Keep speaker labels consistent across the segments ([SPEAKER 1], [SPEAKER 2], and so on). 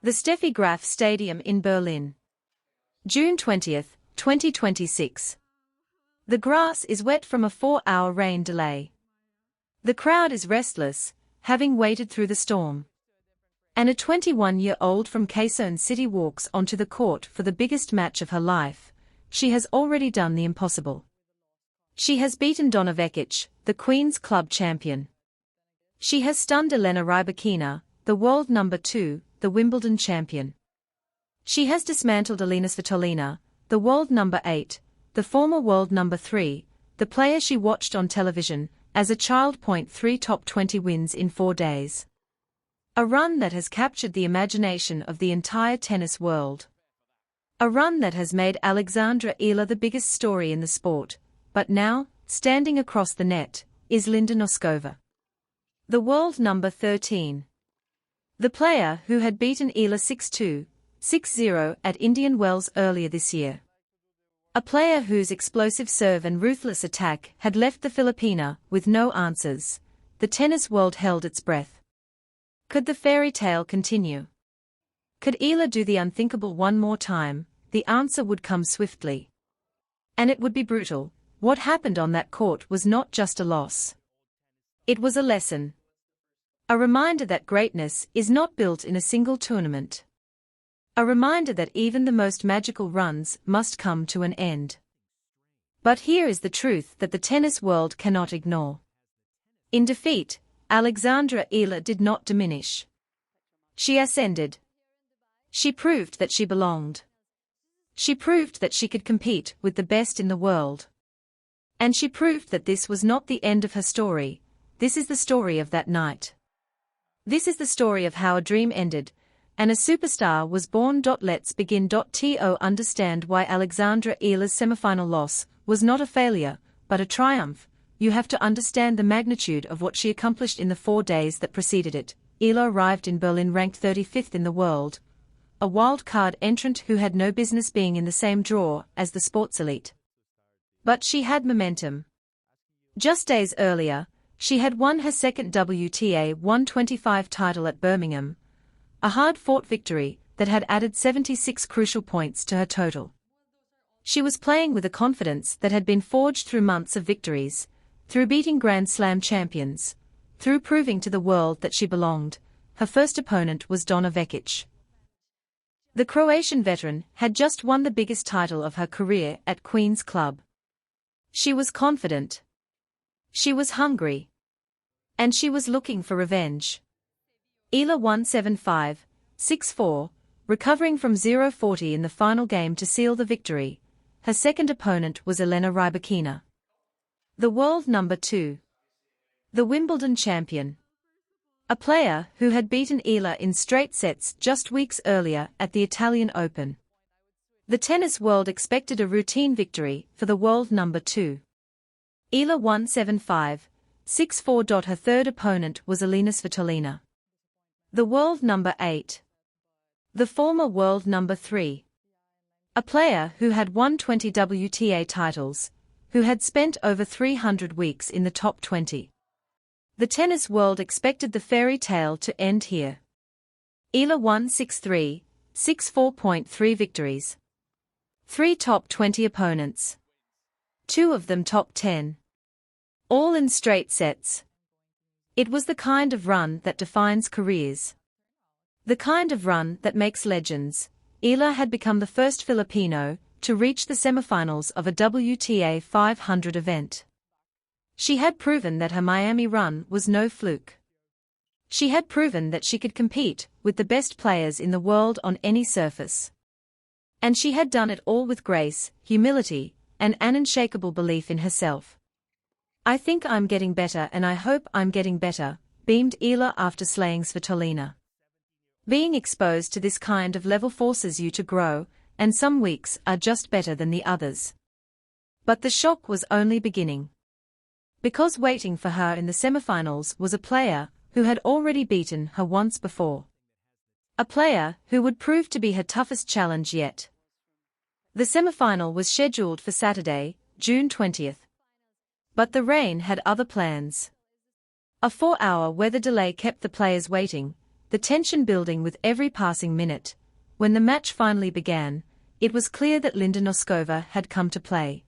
[SPEAKER 1] The Steffi Graf Stadium in Berlin. June 20, 2026. The grass is wet from a 4-hour rain delay. The crowd is restless, having waited through the storm. And a 21-year-old from Quezon City walks onto the court for the biggest match of her life. She has already done the impossible. She has beaten Donna Vekić, the Queen's Club champion. She has stunned Elena Rybakina, the world number 2, the Wimbledon champion. She has dismantled Elina Svitolina, the world number 8, the former world number 3, the player she watched on television as a child. 3 top 20 wins in 4 days. A run that has captured the imagination of the entire tennis world. A run that has made Alexandra Eala the biggest story in the sport, but now, standing across the net, is Linda Noskova, the world number 13. The player who had beaten Eala 6-2, 6-0 at Indian Wells earlier this year. A player whose explosive serve and ruthless attack had left the Filipina with no answers. The tennis world held its breath. Could the fairy tale continue? Could Eala do the unthinkable one more time? The answer would come swiftly. And it would be brutal. What happened on that court was not just a loss. It was a lesson. A reminder that greatness is not built in a single tournament. A reminder that even the most magical runs must come to an end. But here is the truth that the tennis world cannot ignore. In defeat, Alexandra Eala did not diminish. She ascended. She proved that she belonged. She proved that she could compete with the best in the world. And she proved that this was not the end of her story. This is the story of that night. This is the story of how a dream ended, and a superstar was born. Let's begin. To understand why Alexandra Eala's semifinal loss was not a failure, but a triumph, you have to understand the magnitude of what she accomplished in the 4 days that preceded it. Eala arrived in Berlin ranked 35th in the world, a wild-card entrant who had no business being in the same draw as the sports elite. But she had momentum. Just days earlier, she had won her second WTA 125 title at Birmingham, a hard-fought victory that had added 76 crucial points to her total. She was playing with a confidence that had been forged through months of victories, through beating Grand Slam champions, through proving to the world that she belonged. Her first opponent was Donna Vekić. The Croatian veteran had just won the biggest title of her career at Queen's Club. She was confident. She was hungry. And she was looking for revenge. Eala won 7-5, 6-4, recovering from 0-40 in the final game to seal the victory. Her second opponent was Elena Rybakina, the world number 2, the Wimbledon champion. A player who had beaten Eala in straight sets just weeks earlier at the Italian Open. The tennis world expected a routine victory for the world number 2. Eala won 7-5, 6-4. Her third opponent was Elina Svitolina, the world number 8, the former world number 3. A player who had won 20 WTA titles, who had spent over 300 weeks in the top 20. The tennis world expected the fairy tale to end here. Eala won 6-3, 6-4. Victories. 3 top 20 opponents. 2 of them top 10. All in straight sets. It was the kind of run that defines careers. The kind of run that makes legends. Eala had become the first Filipino to reach the semifinals of a WTA 500 event. She had proven that her Miami run was no fluke. She had proven that she could compete with the best players in the world on any surface. And she had done it all with grace, humility, and an unshakable belief in herself. I think I'm getting better and I hope I'm getting better, beamed Eala after slaying Svitolina. Being exposed to this kind of level forces you to grow, and some weeks are just better than the others. But the shock was only beginning. Because waiting for her in the semifinals was a player who had already beaten her once before. A player who would prove to be her toughest challenge yet. The semifinal was scheduled for Saturday, June 20th. But the rain had other plans. A 4-hour weather delay kept the players waiting. the tension building with every passing minute. When the match finally began, it was clear that Linda Noskova had come to play.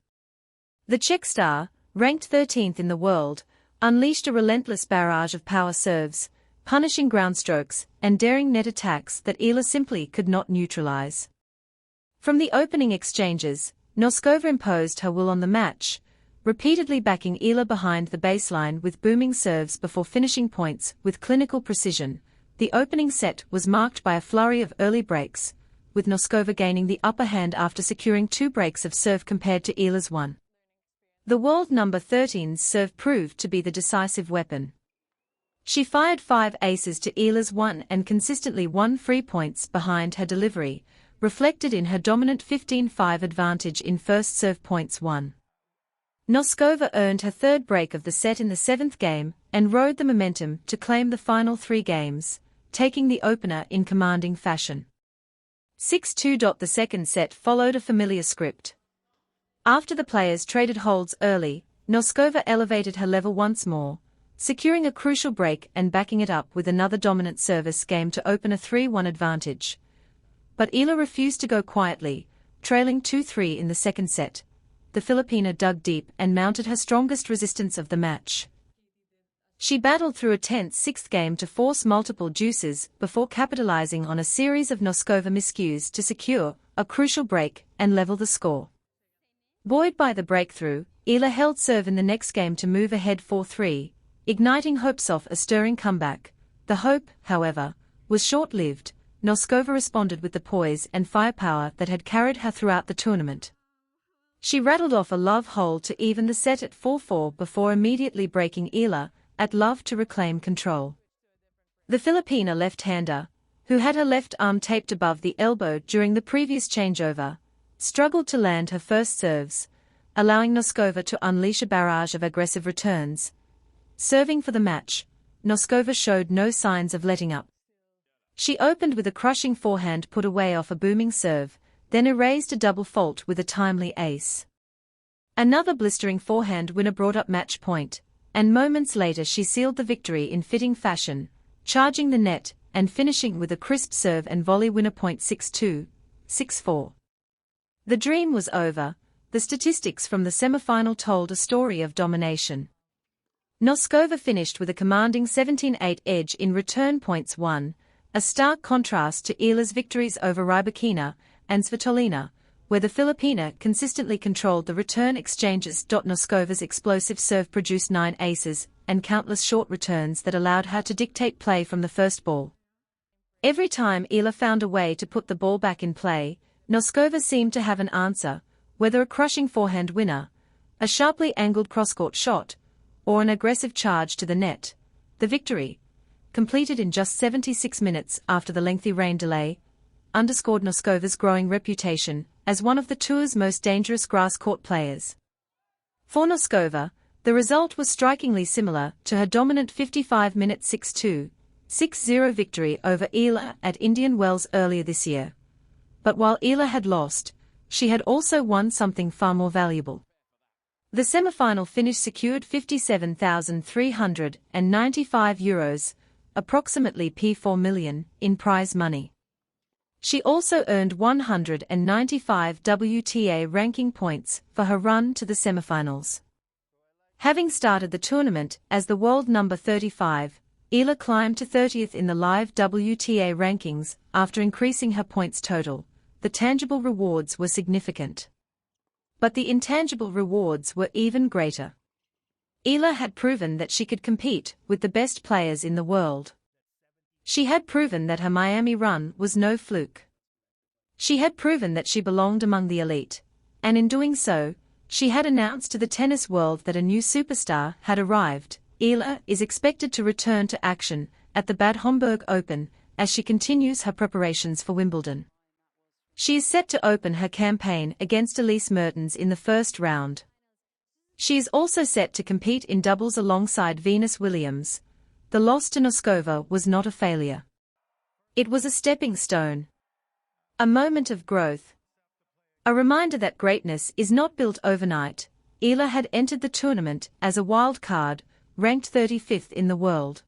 [SPEAKER 1] The Czech star, ranked 13th in the world, unleashed a relentless barrage of power serves, punishing ground strokes and daring net attacks that Eala simply could not neutralize. From the opening exchanges, Noskova imposed her will on the match, repeatedly backing Eala behind the baseline with booming serves before finishing points with clinical precision. The opening set was marked by a flurry of early breaks, with Noskova gaining the upper hand after securing 2 breaks of serve compared to Eala's 1. The world number 13's serve proved to be the decisive weapon. She fired 5 aces to Eala's 1 and consistently won free points behind her delivery, reflected in her dominant 15-5 advantage in first serve points won. Noskova earned her 3rd break of the set in the 7th game and rode the momentum to claim the final 3 games, taking the opener in commanding fashion. 6-2. The second set followed a familiar script. After the players traded holds early, Noskova elevated her level once more, securing a crucial break and backing it up with another dominant service game to open a 3-1 advantage. But Eala refused to go quietly, trailing 2-3 in the second set. The Filipina dug deep and mounted her strongest resistance of the match. She battled through a tense 6th game to force multiple deuces before capitalizing on a series of Noskova miscues to secure a crucial break and level the score. Buoyed by the breakthrough, Eala held serve in the next game to move ahead 4-3, igniting hopes of a stirring comeback. The hope, however, was short-lived. Noskova responded with the poise and firepower that had carried her throughout the tournament. She rattled off a love hold to even the set at 4-4 before immediately breaking Eala at love to reclaim control. The Filipina left-hander, who had her left arm taped above the elbow during the previous changeover, struggled to land her first serves, allowing Noskova to unleash a barrage of aggressive returns. Serving for the match, Noskova showed no signs of letting up. She opened with a crushing forehand put away off a booming serve, then erased a double fault with a timely ace. Another blistering forehand winner brought up match point, and moments later she sealed the victory in fitting fashion, charging the net and finishing with a crisp serve and volley winner point 6-2, 6-4. The dream was over. The statistics from the semifinal told a story of domination. Noskova finished with a commanding 17-8 edge in return points won, a stark contrast to Eala's victories over Rybakina and Svitolina, where the Filipina consistently controlled the return exchanges. Noskova's explosive serve produced 9 aces and countless short returns that allowed her to dictate play from the first ball. Every time Eala found a way to put the ball back in play, Noskova seemed to have an answer, whether a crushing forehand winner, a sharply angled cross-court shot, or an aggressive charge to the net. The victory, completed in just 76 minutes after the lengthy rain delay, underscored Noskova's growing reputation as one of the tour's most dangerous grass-court players. For Noskova, the result was strikingly similar to her dominant 55-minute 6-2, 6-0 victory over Eala at Indian Wells earlier this year. But while Eala had lost, she had also won something far more valuable. The semifinal finish secured €57,395, approximately $4 million, in prize money. She also earned 195 WTA ranking points for her run to the semifinals. Having started the tournament as the world number 35, Eala climbed to 30th in the live WTA rankings after increasing her points total. The tangible rewards were significant. But the intangible rewards were even greater. Eala had proven that she could compete with the best players in the world. She had proven that her Miami run was no fluke. She had proven that she belonged among the elite, and in doing so, she had announced to the tennis world that a new superstar had arrived. Eala is expected to return to action at the Bad Homburg Open as she continues her preparations for Wimbledon. She is set to open her campaign against Elise Mertens in the first round. She is also set to compete in doubles alongside Venus Williams. The loss to Noskova was not a failure. It was a stepping stone. A moment of growth. A reminder that greatness is not built overnight. Eala had entered the tournament as a wild card, ranked 35th in the world.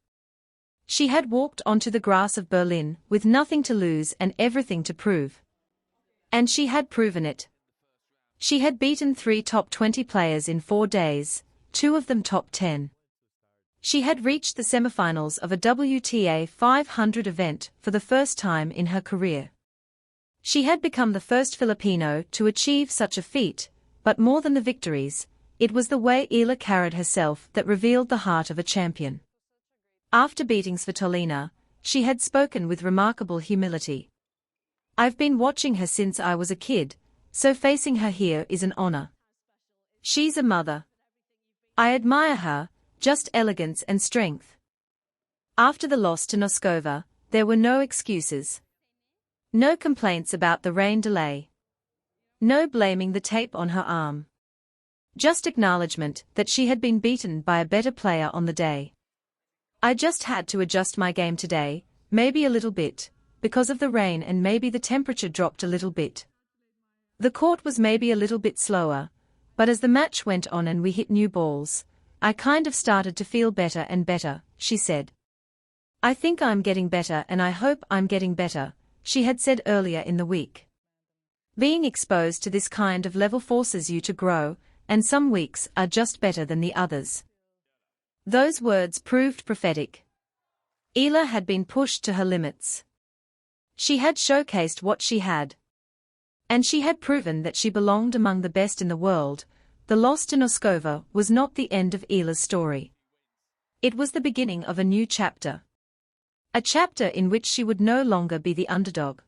[SPEAKER 1] She had walked onto the grass of Berlin with nothing to lose and everything to prove. And she had proven it. She had beaten 3 top 20 players in 4 days, 2 of them top 10. She had reached the semifinals of a WTA 500 event for the first time in her career. She had become the first Filipino to achieve such a feat, but more than the victories, it was the way Eala carried herself that revealed the heart of a champion. After beating Svitolina, she had spoken with remarkable humility. "I've been watching her since I was a kid, so facing her here is an honor. She's a mother. I admire her, just elegance and strength." After the loss to Noskova, there were no excuses. No complaints about the rain delay. No blaming the tape on her arm. Just acknowledgement that she had been beaten by a better player on the day. "I just had to adjust my game today, maybe a little bit, because of the rain and maybe the temperature dropped a little bit. The court was maybe a little bit slower, but as the match went on and we hit new balls, I kind of started to feel better and better," she said. "I think I'm getting better and I hope I'm getting better," she had said earlier in the week. Being exposed to this kind of level forces you to grow, and some weeks are just better than the others. Those words proved prophetic. Eala had been pushed to her limits. She had showcased what she had. And she had proven that she belonged among the best in the world. The loss to Noskova was not the end of Eala's story. It was the beginning of a new chapter. A chapter in which she would no longer be the underdog.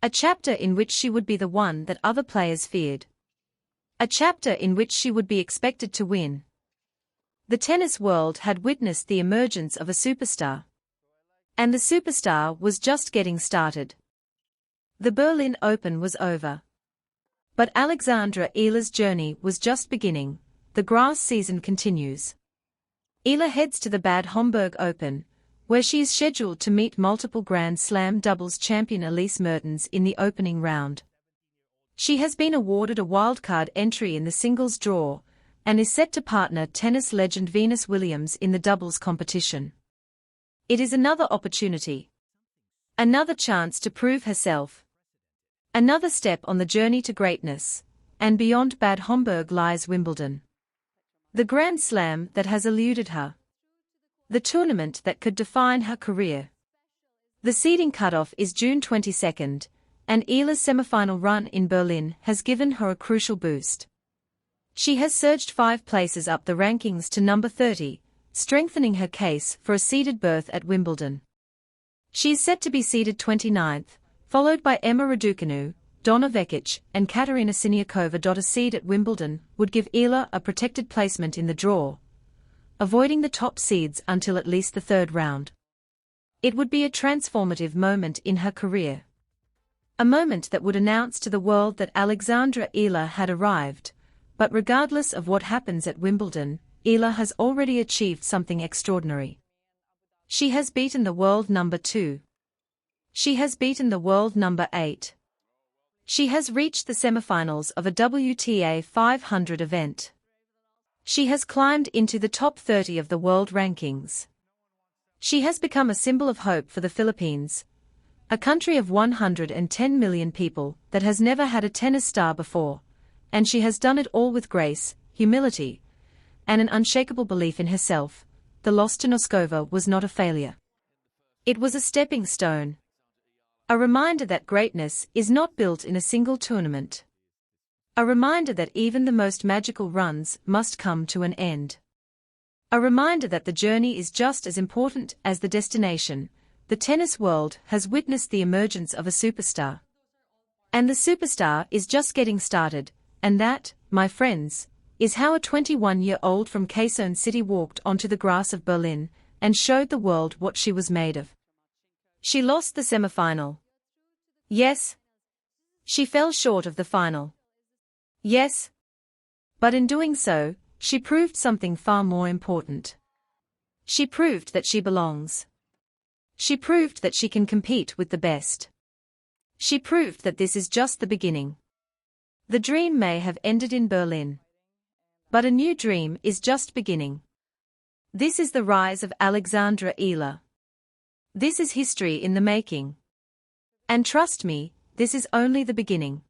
[SPEAKER 1] A chapter in which she would be the one that other players feared. A chapter in which she would be expected to win. The tennis world had witnessed the emergence of a superstar. And the superstar was just getting started. The Berlin Open was over. But Alexandra Eala's journey was just beginning. The grass season continues. Eala heads to the Bad Homburg Open, where she is scheduled to meet multiple Grand Slam doubles champion Elise Mertens in the opening round. She has been awarded a wildcard entry in the singles draw, and is set to partner tennis legend Venus Williams in the doubles competition. It is another opportunity. Another chance to prove herself. Another step on the journey to greatness, and beyond Bad Homburg lies Wimbledon. The Grand Slam that has eluded her. The tournament that could define her career. The seeding cutoff is June 22nd, and Eala's semifinal run in Berlin has given her a crucial boost. She has surged 5 places up the rankings to number 30, strengthening her case for a seeded berth at Wimbledon. She is set to be seeded 29th, followed by Emma Raducanu, Donna Vekić, and Katerina Siniakova. A seed at Wimbledon would give Eala a protected placement in the draw, avoiding the top seeds until at least the 3rd round. It would be a transformative moment in her career. A moment that would announce to the world that Alexandra Eala had arrived, but regardless of what happens at Wimbledon, Eala has already achieved something extraordinary. She has beaten the world number 2. She has beaten the world number 8. She has reached the semifinals of a WTA 500 event. She has climbed into the top 30 of the world rankings. She has become a symbol of hope for the Philippines, a country of 110 million people that has never had a tennis star before, and she has done it all with grace, humility, and an unshakable belief in herself. The loss to Noskova was not a failure. It was a stepping stone. A reminder that greatness is not built in a single tournament. A reminder that even the most magical runs must come to an end. A reminder that the journey is just as important as the destination. The tennis world has witnessed the emergence of a superstar. And the superstar is just getting started, and that, my friends, is how a 21-year-old from Quezon City walked onto the grass of Berlin and showed the world what she was made of. She lost the semifinal. Yes. She fell short of the final. Yes. But in doing so, she proved something far more important. She proved that she belongs. She proved that she can compete with the best. She proved that this is just the beginning. The dream may have ended in Berlin. But a new dream is just beginning. This is the rise of Alexandra Eala. This is history in the making. And trust me, this is only the beginning.